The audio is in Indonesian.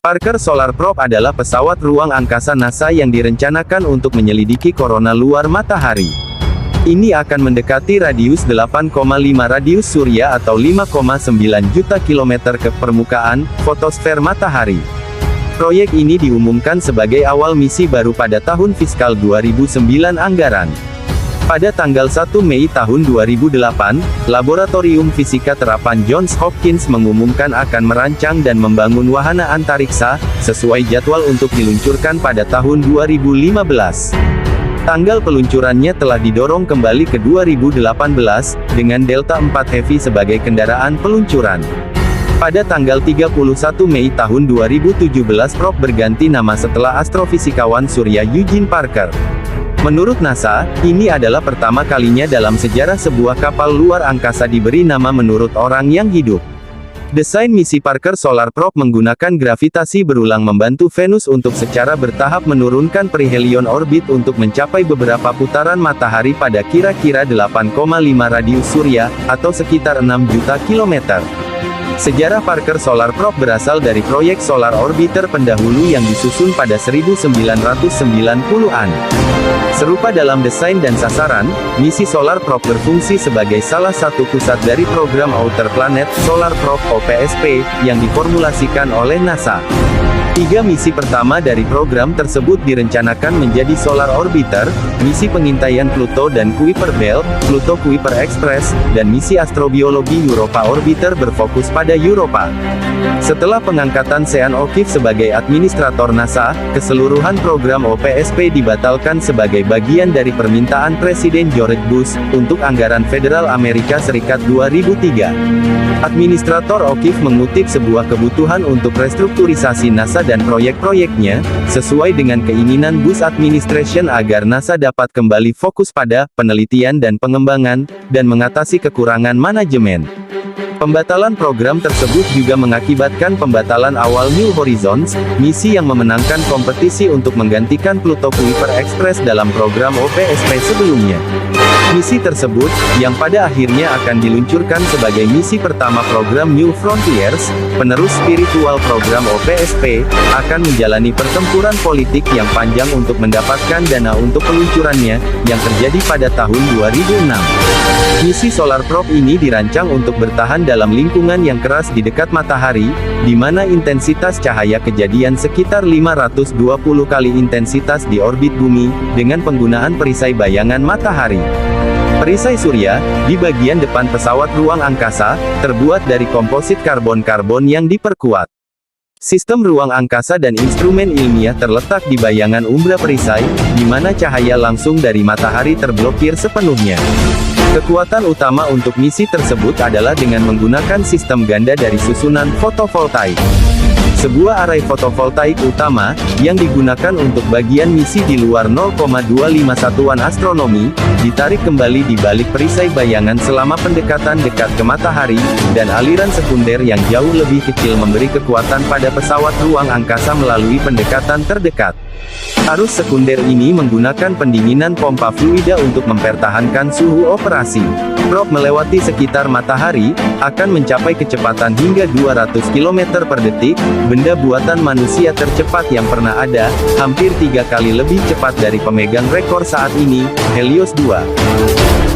Parker Solar Probe adalah pesawat ruang angkasa NASA yang direncanakan untuk menyelidiki korona luar matahari. Ini akan mendekati radius 8,5 radius surya atau 5,9 juta kilometer ke permukaan fotosfer matahari. Proyek ini diumumkan sebagai awal misi baru pada tahun fiskal 2009 anggaran. Pada tanggal 1 Mei tahun 2008, Laboratorium Fisika Terapan Johns Hopkins mengumumkan akan merancang dan membangun wahana antariksa, sesuai jadwal untuk diluncurkan pada tahun 2015. Tanggal peluncurannya telah didorong kembali ke 2018, dengan Delta IV Heavy sebagai kendaraan peluncuran. Pada tanggal 31 Mei tahun 2017 probe berganti nama setelah astrofisikawan surya Eugene Parker. Menurut NASA, ini adalah pertama kalinya dalam sejarah sebuah kapal luar angkasa diberi nama menurut orang yang hidup. Desain misi Parker Solar Probe menggunakan gravitasi berulang membantu Venus untuk secara bertahap menurunkan perihelion orbit untuk mencapai beberapa putaran matahari pada kira-kira 8,5 radius surya, atau sekitar 6 juta kilometer. Sejarah Parker Solar Probe berasal dari proyek Solar Orbiter pendahulu yang disusun pada 1990-an. Serupa dalam desain dan sasaran, misi Solar Probe berfungsi sebagai salah satu pusat dari program Outer Planet Solar Probe (OPSP) yang diformulasikan oleh NASA. 3 misi pertama dari program tersebut direncanakan menjadi Solar Orbiter, misi pengintaian Pluto dan Kuiper Belt, Pluto Kuiper Express, dan misi astrobiologi Europa Orbiter berfokus pada Europa. Setelah pengangkatan Sean O'Keefe sebagai administrator NASA, keseluruhan program OPSP dibatalkan sebagai bagian dari permintaan Presiden George Bush, untuk anggaran federal Amerika Serikat 2003. Administrator O'Keefe mengutip sebuah kebutuhan untuk restrukturisasi NASA dan proyek-proyeknya, sesuai dengan keinginan Bush Administration agar NASA dapat kembali fokus pada penelitian dan pengembangan, dan mengatasi kekurangan manajemen. Pembatalan program tersebut juga mengakibatkan pembatalan awal New Horizons, misi yang memenangkan kompetisi untuk menggantikan Pluto Kuiper Express dalam program OPSP sebelumnya. Misi tersebut, yang pada akhirnya akan diluncurkan sebagai misi pertama program New Frontiers, penerus spiritual program OPSP, akan menjalani pertempuran politik yang panjang untuk mendapatkan dana untuk peluncurannya, yang terjadi pada tahun 2006. Misi Solar Probe ini dirancang untuk bertahan dalam lingkungan yang keras di dekat matahari, di mana intensitas cahaya kejadian sekitar 520 kali intensitas di orbit bumi, dengan penggunaan perisai bayangan matahari. Perisai surya, di bagian depan pesawat ruang angkasa, terbuat dari komposit karbon-karbon yang diperkuat. Sistem ruang angkasa dan instrumen ilmiah terletak di bayangan umbra perisai, di mana cahaya langsung dari matahari terblokir sepenuhnya. Kekuatan utama untuk misi tersebut adalah dengan menggunakan sistem ganda dari susunan fotovoltaik. Sebuah array fotovoltaik utama, yang digunakan untuk bagian misi di luar 0,25 satuan astronomi, ditarik kembali di balik perisai bayangan selama pendekatan dekat ke matahari, dan aliran sekunder yang jauh lebih kecil memberi kekuatan pada pesawat ruang angkasa melalui pendekatan terdekat. Arus sekunder ini menggunakan pendinginan pompa fluida untuk mempertahankan suhu operasi. Probe melewati sekitar matahari, akan mencapai kecepatan hingga 200 km per detik, benda buatan manusia tercepat yang pernah ada, hampir 3 kali lebih cepat dari pemegang rekor saat ini, Helios 2.